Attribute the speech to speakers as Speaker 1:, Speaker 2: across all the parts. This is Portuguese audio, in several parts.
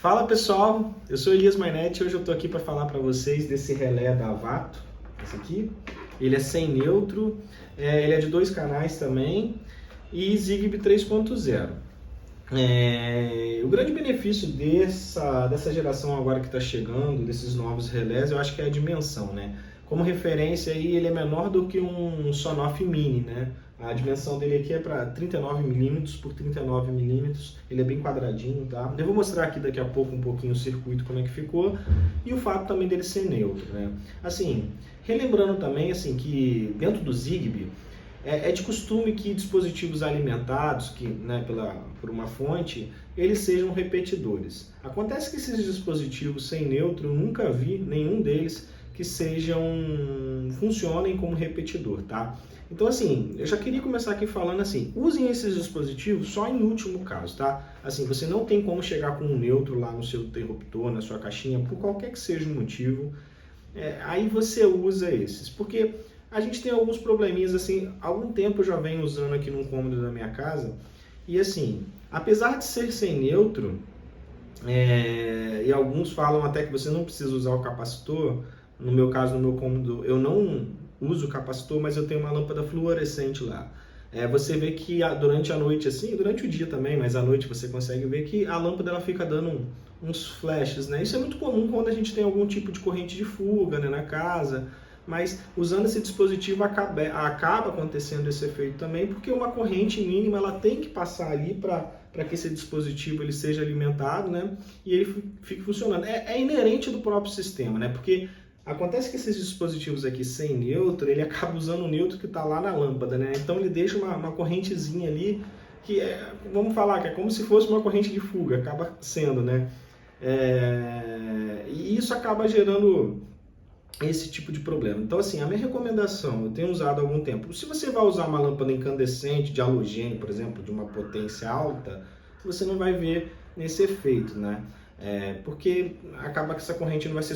Speaker 1: Fala pessoal, eu sou Elias Mainetti e hoje eu estou aqui para falar para vocês desse relé da Avato, esse aqui. Ele é sem neutro, ele é de 2 canais também e Zigbee 3.0. O grande benefício dessa geração agora que está chegando, desses novos relés, eu acho que é a dimensão, né? Como referência aí, ele é menor do que um Sonoff Mini, né? A dimensão dele aqui é para 39mm por 39mm, ele é bem quadradinho, tá? Eu vou mostrar aqui daqui a pouco um pouquinho o circuito, como é que ficou, e o fato também dele ser neutro, né? Assim, relembrando também, assim, que dentro do Zigbee, é de costume que dispositivos alimentados né, por uma fonte, eles sejam repetidores. Acontece que esses dispositivos sem neutro, eu nunca vi nenhum deles que funcionem como repetidor, tá? Então assim, eu já queria começar aqui falando assim, usem esses dispositivos só em último caso, tá? Assim, você não tem como chegar com um neutro lá no seu interruptor, na sua caixinha, por qualquer que seja o motivo, aí você usa esses, porque a gente tem alguns probleminhas assim, há algum tempo eu já venho usando aqui num cômodo da minha casa, e assim, apesar de ser sem neutro, e alguns falam até que você não precisa usar o capacitor. No meu caso, no meu cômodo, eu não uso o capacitor, mas eu tenho uma lâmpada fluorescente lá. Você vê que durante a noite, assim, durante o dia também, mas à noite você consegue ver que a lâmpada ela fica dando uns flashes, né? Isso é muito comum quando a gente tem algum tipo de corrente de fuga, né, na casa, mas usando esse dispositivo acaba acontecendo esse efeito também, porque uma corrente mínima ela tem que passar ali para que esse dispositivo ele seja alimentado, né, e ele fique funcionando. É inerente do próprio sistema, né, porque acontece que esses dispositivos aqui sem neutro, ele acaba usando o neutro que está lá na lâmpada, né? Então ele deixa uma correntezinha ali, que vamos falar, que é como se fosse uma corrente de fuga, acaba sendo, né? E isso acaba gerando esse tipo de problema. Então assim, a minha recomendação, eu tenho usado há algum tempo, se você vai usar uma lâmpada incandescente de halogênio, por exemplo, de uma potência alta, você não vai ver esse efeito, né? Porque acaba que essa corrente não vai ser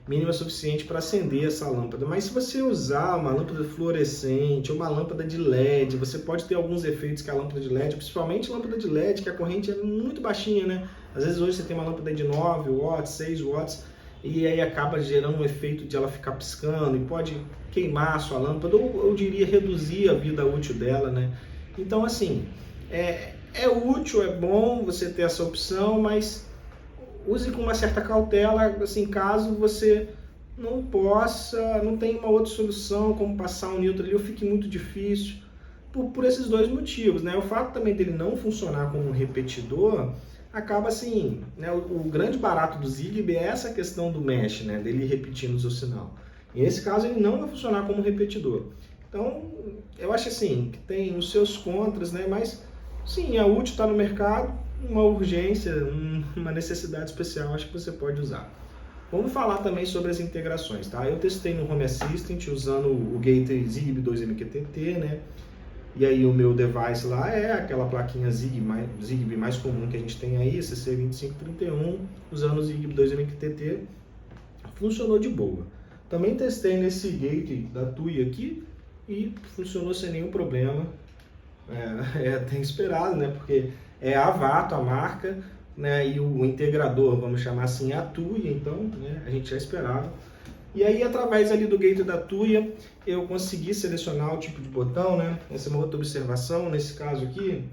Speaker 1: mínima suficiente para acender essa lâmpada. Mas se você usar uma lâmpada fluorescente ou uma lâmpada de LED, você pode ter alguns efeitos que a lâmpada de LED, principalmente lâmpada de LED, que a corrente é muito baixinha, né? Às vezes hoje você tem uma lâmpada de 9 watts, 6 watts, e aí acaba gerando um efeito de ela ficar piscando e pode queimar a sua lâmpada, ou eu diria reduzir a vida útil dela, né? Então assim, é útil, é bom você ter essa opção, mas use com uma certa cautela, assim, caso você não tenha uma outra solução, como passar um neutro ali, ou fique muito difícil, por esses dois motivos, né? O fato também dele não funcionar como um repetidor, acaba assim, né? O grande barato do Zigbee é essa questão do mesh, né? Dele repetindo o seu sinal. E nesse caso ele não vai funcionar como repetidor. Então, eu acho assim, que tem os seus contras, né? Mas sim, é útil, está no mercado, uma urgência, uma necessidade especial, acho que você pode usar. Vamos falar também sobre as integrações, tá? Eu testei no Home Assistant usando o Gateway Zigbee 2MQTT, né? E aí o meu device lá é aquela plaquinha Zigbee mais comum que a gente tem aí, CC2531, usando o Zigbee 2MQTT, funcionou de boa. Também testei nesse Gateway da TUI aqui e funcionou sem nenhum problema. Até esperado, né? Porque é a Avato, a marca, né? E o integrador, vamos chamar assim, é a Tuya, então, né? A gente já esperava. E aí, através ali do gateway da Tuya, eu consegui selecionar o tipo de botão, né? Essa é uma outra observação. Nesse caso aqui,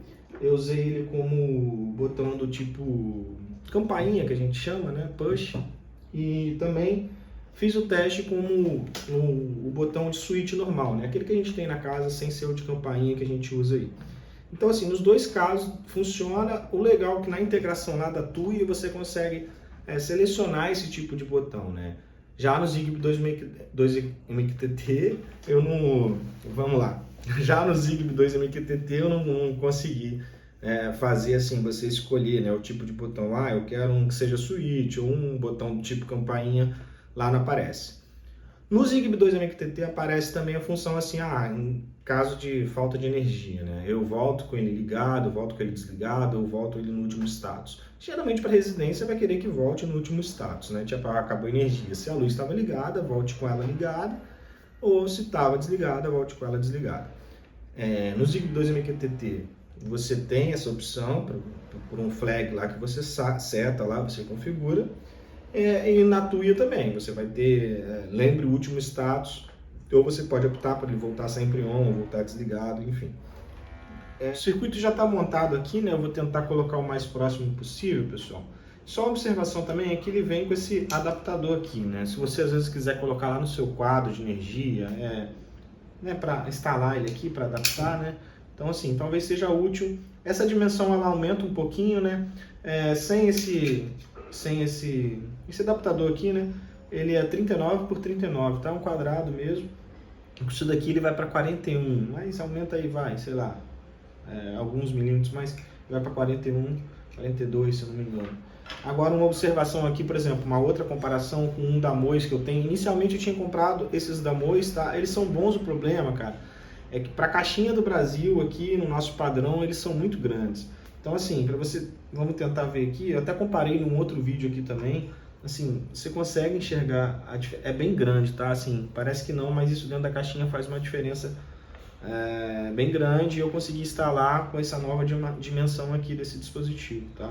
Speaker 1: eu usei ele como botão do tipo campainha, que a gente chama, né? Push. E também fiz o teste com o botão de switch normal, né? Aquele que a gente tem na casa sem ser o de campainha que a gente usa aí. Então assim, nos dois casos funciona. O legal é que na integração lá da TUI você consegue selecionar esse tipo de botão, né? Já no Zigbee 2MQTT eu não... Vamos lá. Já no Zigbee 2MQTT eu não consegui fazer assim, você escolher, né, o tipo de botão. Eu quero um que seja switch ou um botão do tipo campainha. Lá não aparece. No Zigbee 2MQTT aparece também a função assim, em caso de falta de energia, né? Eu volto com ele ligado, volto com ele desligado, ou volto ele no último status. Geralmente para residência vai querer que volte no último status, né? Tipo, acabou a energia. Se a luz estava ligada, volte com ela ligada, ou se estava desligada, volte com ela desligada. No Zigbee 2MQTT você tem essa opção por um flag lá que você seta lá, você configura. E na Tuya também, você vai ter, lembre o último status, ou você pode optar por ele voltar sempre on, ou voltar desligado, enfim. O circuito já está montado aqui, né? Eu vou tentar colocar o mais próximo possível, pessoal. Só uma observação também é que ele vem com esse adaptador aqui, né? Se você às vezes quiser colocar lá no seu quadro de energia, né, para instalar ele aqui, para adaptar, né? Então assim, talvez seja útil. Essa dimensão ela aumenta um pouquinho, né? Sem esse adaptador aqui, né? Ele é 39 por 39, tá? Um quadrado mesmo. Isso daqui ele vai para 41, mas aumenta aí, vai, sei lá, alguns milímetros, mas vai para 41, 42, se eu não me engano. Agora uma observação aqui, por exemplo, uma outra comparação com um da Mois que eu tenho. Inicialmente eu tinha comprado esses da Mois, tá? Eles são bons, o problema, cara, é que para a caixinha do Brasil aqui, no nosso padrão, eles são muito grandes. Então assim, para você, vamos tentar ver aqui, eu até comparei num outro vídeo aqui também, assim, você consegue enxergar, é bem grande, tá? Assim, parece que não, mas isso dentro da caixinha faz uma diferença bem grande, e eu consegui instalar com essa nova dimensão aqui desse dispositivo, tá?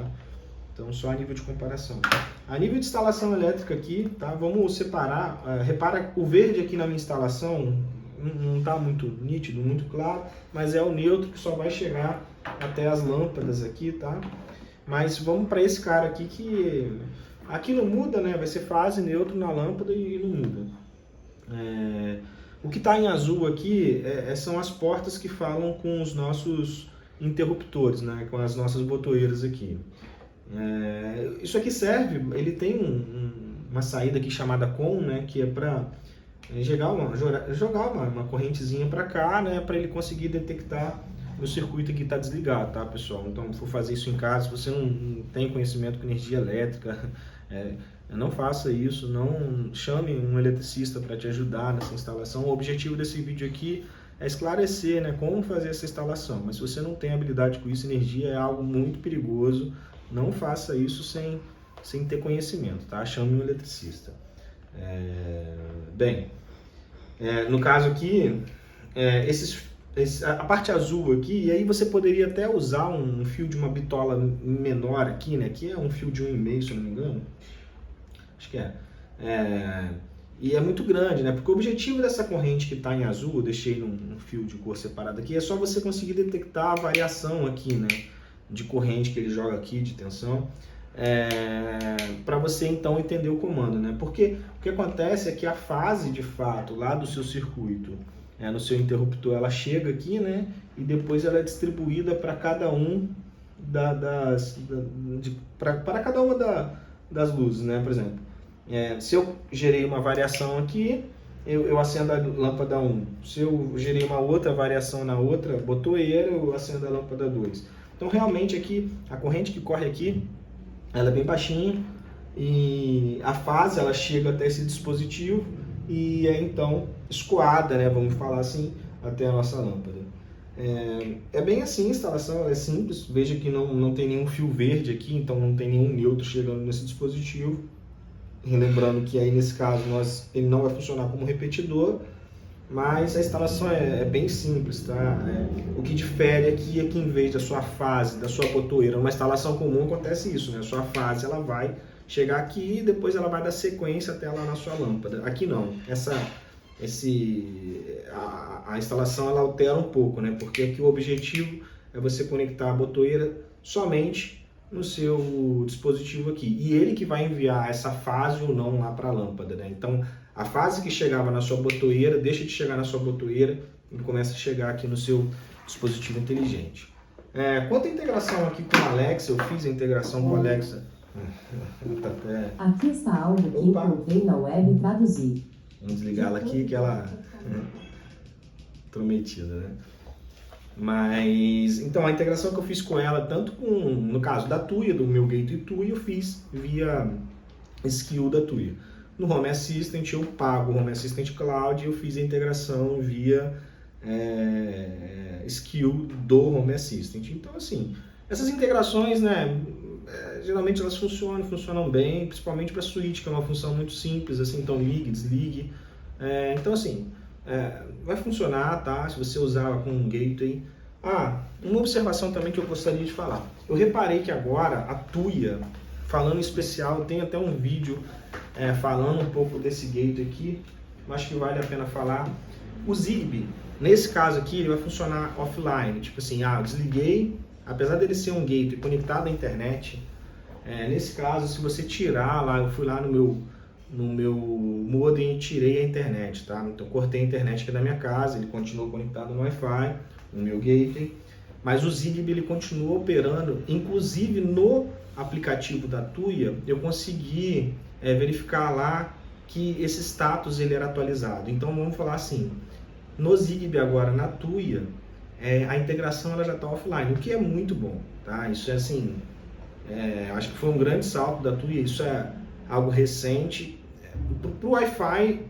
Speaker 1: Então, só a nível de comparação. A nível de instalação elétrica aqui, tá? Vamos separar. Repara, o verde aqui na minha instalação não está muito nítido, muito claro, mas é o neutro que só vai chegar até as lâmpadas aqui, tá? Mas vamos para esse cara aqui que aqui não muda, né? Vai ser fase neutro na lâmpada e não muda. O que está em azul aqui são as portas que falam com os nossos interruptores, né? Com as nossas botoeiras aqui. Isso aqui serve, ele tem uma saída aqui chamada COM, né, que é para jogar uma correntezinha para cá, né, para ele conseguir detectar o circuito que está desligado, tá, pessoal? Então, se for fazer isso em casa, se você não tem conhecimento com energia elétrica, não faça isso, não chame um eletricista para te ajudar nessa instalação. O objetivo desse vídeo aqui é esclarecer, né, como fazer essa instalação, mas se você não tem habilidade com isso, energia é algo muito perigoso. Não faça isso sem ter conhecimento, tá? Chame um eletricista. No caso aqui, a parte azul aqui, e aí você poderia até usar um fio de uma bitola menor aqui, né? Que é um fio de 1,5, se eu não me engano. Acho que e é muito grande, né? Porque o objetivo dessa corrente que está em azul, eu deixei num fio de cor separado aqui, é só você conseguir detectar a variação aqui, né? De corrente que ele joga aqui, de tensão, para você então entender o comando, né? Porque o que acontece é que a fase de fato lá do seu circuito, no seu interruptor, ela chega aqui, né? E depois ela é distribuída para cada um para cada uma das luzes, né? Por exemplo, se eu gerei uma variação aqui, eu acendo a lâmpada 1. Se eu gerei uma outra variação na outra botoeira, eu acendo a lâmpada 2. Então, realmente, aqui, a corrente que corre aqui, ela é bem baixinha e a fase, ela chega até esse dispositivo e é, então, escoada, né, vamos falar assim, até a nossa lâmpada. É bem assim a instalação, ela é simples. Veja que não tem nenhum fio verde aqui, então não tem nenhum neutro chegando nesse dispositivo. Relembrando que aí, nesse caso, ele não vai funcionar como repetidor, mas a instalação é bem simples, tá? O que difere aqui é que em vez da sua fase, da sua botoeira, numa instalação comum acontece isso, né? A sua fase ela vai chegar aqui e depois ela vai dar sequência até lá na sua lâmpada. Aqui não, a instalação ela altera um pouco, né? Porque aqui o objetivo é você conectar a botoeira somente no seu dispositivo aqui. E ele que vai enviar essa fase ou não lá para a lâmpada, né? Então, a fase que chegava na sua botoeira deixa de chegar na sua botoeira e começa a chegar aqui no seu dispositivo inteligente. Quanto à integração aqui com a Alexa, eu fiz a integração com a Alexa.
Speaker 2: Aqui está algo que encontrei na web e traduzi.
Speaker 1: Vamos desligar ela aqui, que ela prometida, né? Mas, então, a integração que eu fiz com ela, tanto no caso da Tuya, do meu Gateway Tuya, eu fiz via skill da Tuya. No Home Assistant eu pago o Home Assistant Cloud e eu fiz a integração via skill do Home Assistant. Então, assim, essas integrações, né, geralmente elas funcionam bem, principalmente para switch, que é uma função muito simples, assim, então ligue, desligue. Então, assim, vai funcionar, tá? Se você usar com um gateway, Uma observação também que eu gostaria de falar. Eu reparei que agora a Tuya, falando em especial, tem até um vídeo falando um pouco desse gate aqui, acho que vale a pena falar. O Zigbee, nesse caso aqui, ele vai funcionar offline, tipo assim, eu desliguei, apesar dele ser um gateway conectado à internet, nesse caso, se você tirar lá, eu fui lá no meu modem e tirei a internet, tá? Então cortei a internet aqui da minha casa, ele continuou conectado no Wi-Fi, no meu gateway, mas o Zigbee ele continua operando, inclusive no aplicativo da Tuya, eu consegui verificar lá que esse status ele era atualizado. Então vamos falar assim, no Zigbee agora, na Tuya, a integração ela já está offline, o que é muito bom, tá? Isso é assim, acho que foi um grande salto da Tuya, isso é algo recente. Para o Wi-Fi,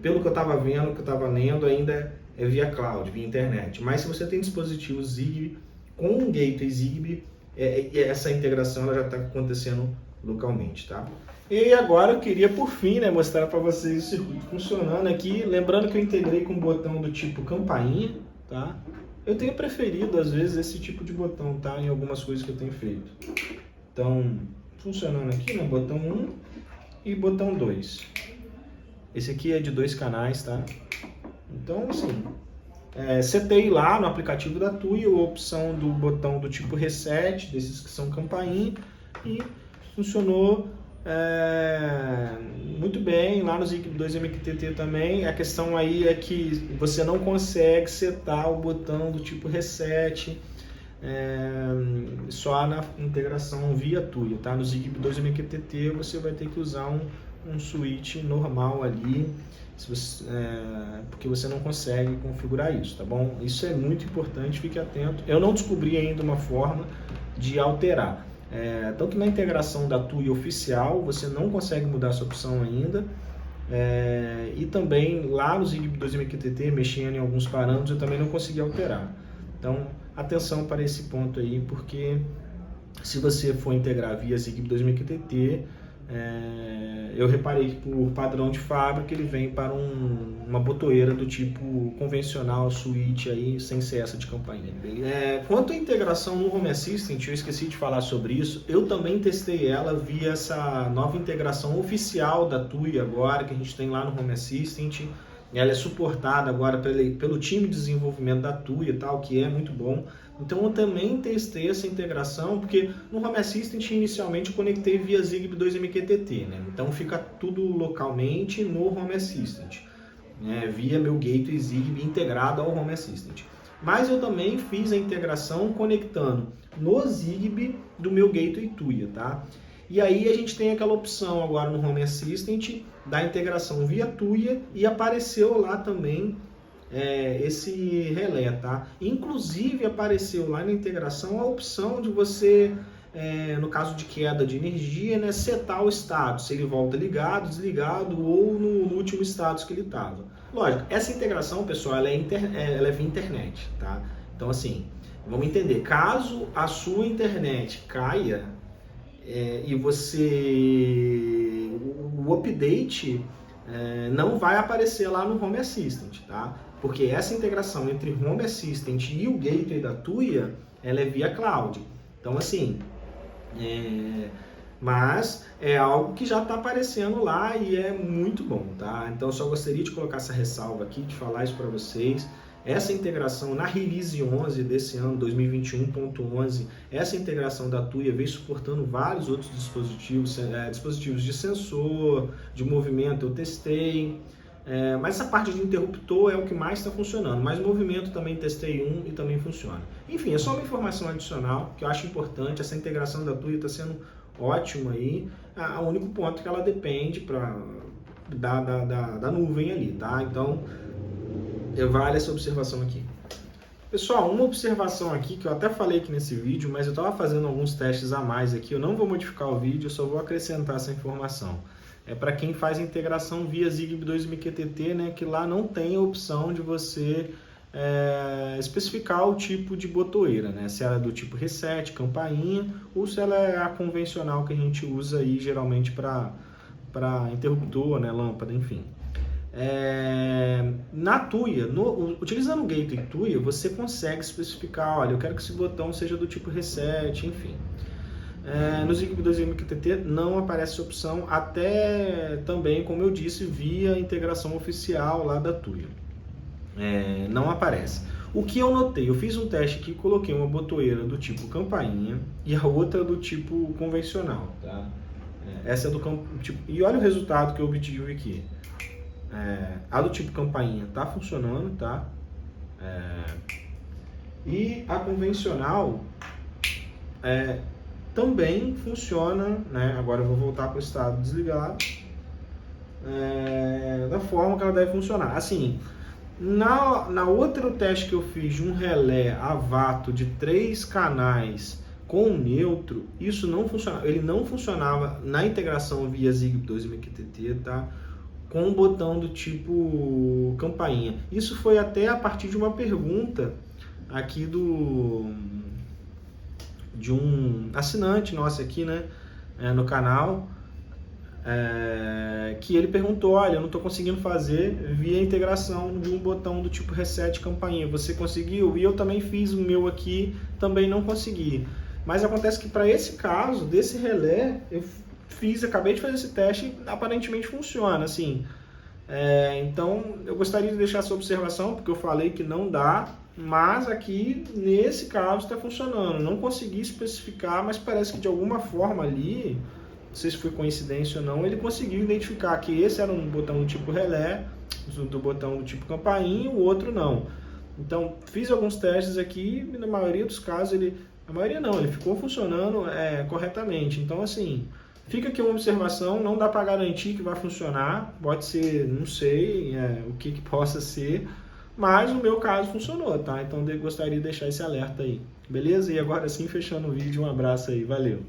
Speaker 1: pelo que eu estava vendo, que eu estava lendo, ainda é via cloud, via internet. Mas se você tem dispositivo Zigbee com um gateway Zigbee, essa integração ela já está acontecendo localmente, tá? E agora eu queria, por fim, mostrar para vocês o circuito funcionando aqui. Lembrando que eu integrei com um botão do tipo campainha, tá? Eu tenho preferido, às vezes, esse tipo de botão, tá? Em algumas coisas que eu tenho feito. Então, funcionando aqui, botão 1 e botão 2. Esse aqui é de 2 canais, tá? Então, assim, setei lá no aplicativo da Tuya a opção do botão do tipo reset, desses que são campainha, e funcionou muito bem. Lá no Zigbee 2MQTT também, a questão aí é que você não consegue setar o botão do tipo reset, só na integração via Tuya, tá? No Zigbee 2MQTT você vai ter que usar um switch normal ali, porque você não consegue configurar isso, tá bom? Isso é muito importante, fique atento. Eu não descobri ainda uma forma de alterar. Tanto na integração da Tuya oficial, você não consegue mudar essa opção ainda, e também lá no Zigbee 2MQTT, mexendo em alguns parâmetros, eu também não consegui alterar. Então, atenção para esse ponto aí, porque se você for integrar via Zigbee 2MQTT, eu reparei que por padrão de fábrica ele vem para uma botoeira do tipo convencional, switch aí, sem ser essa de campainha. Quanto à integração no Home Assistant, eu esqueci de falar sobre isso, eu também testei ela via essa nova integração oficial da Tuya agora, que a gente tem lá no Home Assistant. Ela é suportada agora pelo time de desenvolvimento da Tuya, tal, que é muito bom. Então eu também testei essa integração, porque no Home Assistant inicialmente eu conectei via Zigbee 2MQTT, Então fica tudo localmente no Home Assistant, via meu gateway Zigbee integrado ao Home Assistant. Mas eu também fiz a integração conectando no Zigbee do meu gateway Tuya, tá? E aí a gente tem aquela opção agora no Home Assistant da integração via Tuya, e apareceu lá também esse relé, tá? Inclusive apareceu lá na integração a opção de você, no caso de queda de energia, setar o status, se ele volta ligado, desligado ou no último status que ele estava. Lógico, essa integração, pessoal, ela é via internet, tá? Então assim, vamos entender, caso a sua internet caia e o update não vai aparecer lá no Home Assistant, tá? Porque essa integração entre o Home Assistant e o gateway da Tuya, ela é via cloud. Então, assim, mas é algo que já está aparecendo lá e é muito bom, tá? Então, só gostaria de colocar essa ressalva aqui, de falar isso para vocês. Essa integração na Release 11 desse ano, 2021.11, essa integração da Tuya veio suportando vários outros dispositivos, dispositivos de sensor, de movimento, eu testei. Mas essa parte de interruptor é o que mais está funcionando, mas movimento também testei e também funciona. Enfim, é só uma informação adicional que eu acho importante. Essa integração da Tuya está sendo ótima aí. O único ponto é que ela depende da nuvem ali, tá? Então, vale essa observação aqui. Pessoal, uma observação aqui que eu até falei aqui nesse vídeo, mas eu estava fazendo alguns testes a mais aqui, eu não vou modificar o vídeo, eu só vou acrescentar essa informação. É para quem faz integração via Zigbee 2MQTT, que lá não tem a opção de você especificar o tipo de botoeira, se ela é do tipo reset, campainha, ou se ela é a convencional que a gente usa aí geralmente para interruptor, lâmpada, enfim. Na Tuya, utilizando o Gateway Tuya, você consegue especificar, olha, eu quero que esse botão seja do tipo reset, enfim. No Zigbee 2MQTT não aparece essa opção, até também, como eu disse, via integração oficial lá da Tuya. Não aparece. O que eu notei, eu fiz um teste aqui, coloquei uma botoeira do tipo campainha e a outra do tipo convencional, tá? Essa é do tipo, e olha o resultado que eu obtive aqui. A do tipo campainha tá funcionando, tá? E a convencional também funciona, né? Agora eu vou voltar para o estado desligado, da forma que ela deve funcionar. Assim, na outro teste que eu fiz de um relé AVATO de 3 canais com neutro, isso não funcionava. Ele não funcionava na integração via Zigbee 2MQTT, tá? Com um botão do tipo campainha. Isso foi até a partir de uma pergunta aqui de um assinante nosso aqui, né, no canal, que ele perguntou, olha, eu não estou conseguindo fazer via integração de um botão do tipo reset campainha, você conseguiu? E eu também fiz o meu aqui, também não consegui. Mas acontece que para esse caso, desse relé, acabei de fazer esse teste e aparentemente funciona, assim. Então, eu gostaria de deixar essa observação, porque eu falei que não dá, mas aqui, nesse caso, está funcionando. Não consegui especificar, mas parece que de alguma forma ali, não sei se foi coincidência ou não, ele conseguiu identificar que esse era um botão do tipo relé, do botão do tipo campainha, e o outro não. Então, fiz alguns testes aqui, e na maioria dos casos, ele ficou funcionando corretamente. Então, assim, fica aqui uma observação, não dá para garantir que vai funcionar, pode ser, não sei o que possa ser, mas no meu caso funcionou, tá? Então, gostaria de deixar esse alerta aí, beleza? E agora sim, fechando o vídeo, um abraço aí, valeu!